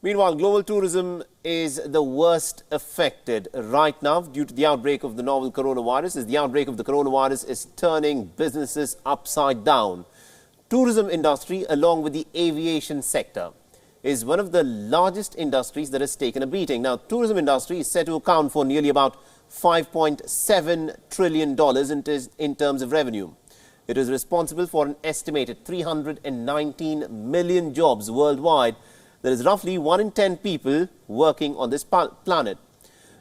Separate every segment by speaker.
Speaker 1: Meanwhile, global tourism is the worst affected right now due to the outbreak of the novel coronavirus, as the outbreak of the coronavirus is turning businesses upside down. Tourism industry, along with the aviation sector, is one of the largest industries that has taken a beating. Now, tourism industry is said to account for nearly about $5.7 trillion in terms of revenue. It is responsible for an estimated 319 million jobs worldwide. There is roughly 1 in 10 people working on this planet.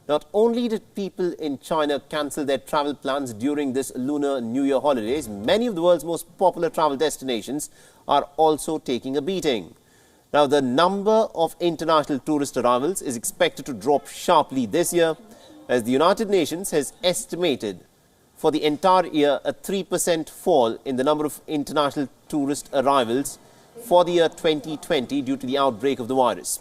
Speaker 1: Not only did people in China cancel their travel plans during this Lunar New Year holidays, many of the world's most popular travel destinations are also taking a beating. Now, the number of international tourist arrivals is expected to drop sharply this year, as the United Nations has estimated for the entire year a 3% fall in the number of international tourist arrivals for the year 2020 due to the outbreak of the virus.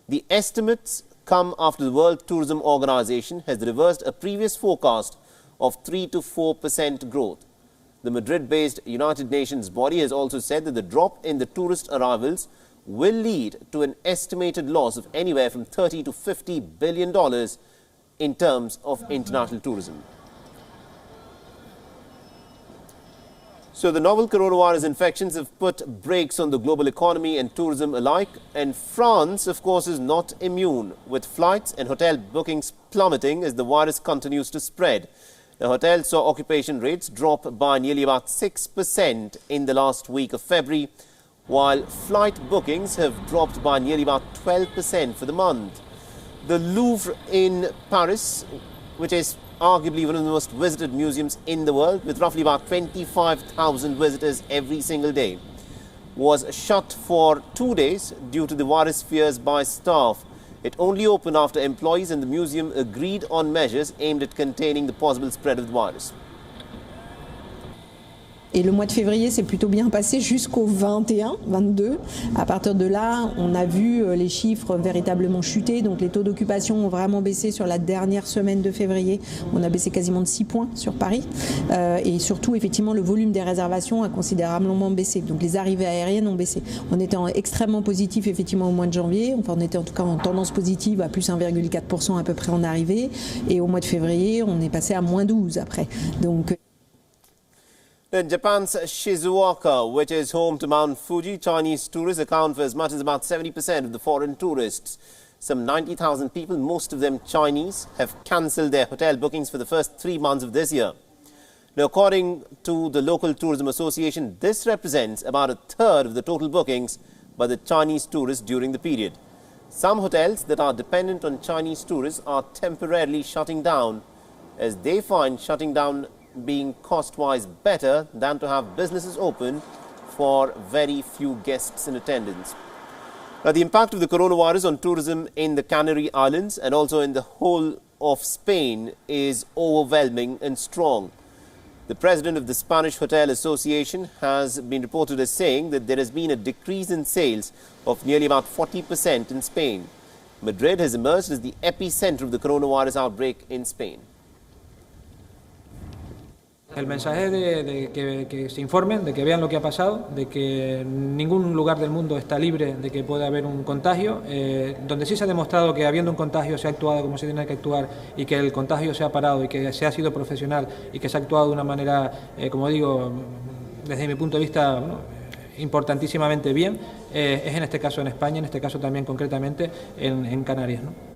Speaker 1: The estimates come after the World Tourism Organization has reversed a previous forecast of 3 to 4% growth. The Madrid-based United Nations body has also said that the drop in the tourist arrivals will lead to an estimated loss of anywhere from $30 to $50 billion in terms of international tourism. So the novel coronavirus infections have put brakes on the global economy and tourism alike. And France, of course, is not immune, with flights and hotel bookings plummeting as the virus continues to spread. The hotel saw occupation rates drop by nearly about 6% in the last week of February, while flight bookings have dropped by nearly about 12% for the month. The Louvre in Paris, which is arguably one of the most visited museums in the world, with roughly about 25,000 visitors every single day, was shut for 2 days due to the virus fears by staff. It only opened after employees in the museum agreed on measures aimed at containing the possible spread of the virus.
Speaker 2: Et le mois de février s'est plutôt bien passé jusqu'au 21, 22. À partir de là, on a vu les chiffres véritablement chuter. Donc les taux d'occupation ont vraiment baissé sur la dernière semaine de février. On a baissé quasiment de 6 points sur Paris. Et surtout, effectivement, le volume des réservations a considérablement baissé. Donc les arrivées aériennes ont baissé. On était extrêmement positif, effectivement, au mois de janvier. Enfin, on était en tout cas en tendance positive à plus 1,4% à peu près en arrivée. Et au mois de février, on est passé à moins 12 après. Donc
Speaker 1: in Japan's Shizuoka, which is home to Mount Fuji, Chinese tourists account for as much as about 70% of the foreign tourists. Some 90,000 people, most of them Chinese, have cancelled their hotel bookings for the first 3 months of this year. Now, according to the local tourism association, this represents about a third of the total bookings by the Chinese tourists during the period. Some hotels that are dependent on Chinese tourists are temporarily shutting down, as they find shutting down being cost-wise better than to have businesses open for very few guests in attendance. Now, the impact of the coronavirus on tourism in the Canary Islands and also in the whole of Spain is overwhelming and strong. The president of the Spanish Hotel Association has been reported as saying that there has been a decrease in sales of nearly about 40% in Spain. Madrid has emerged as the epicenter of the coronavirus outbreak in Spain.
Speaker 3: El mensaje de que se informen, de que vean lo que ha pasado, de que ningún lugar del mundo está libre de que pueda haber un contagio, donde sí se ha demostrado que habiendo un contagio se ha actuado como se tiene que actuar y que el contagio se ha parado y que se ha sido profesional y que se ha actuado de una manera, como digo, desde mi punto de vista, ¿no?, importantísimamente bien, es en este caso en España, en este caso también concretamente en Canarias, ¿no?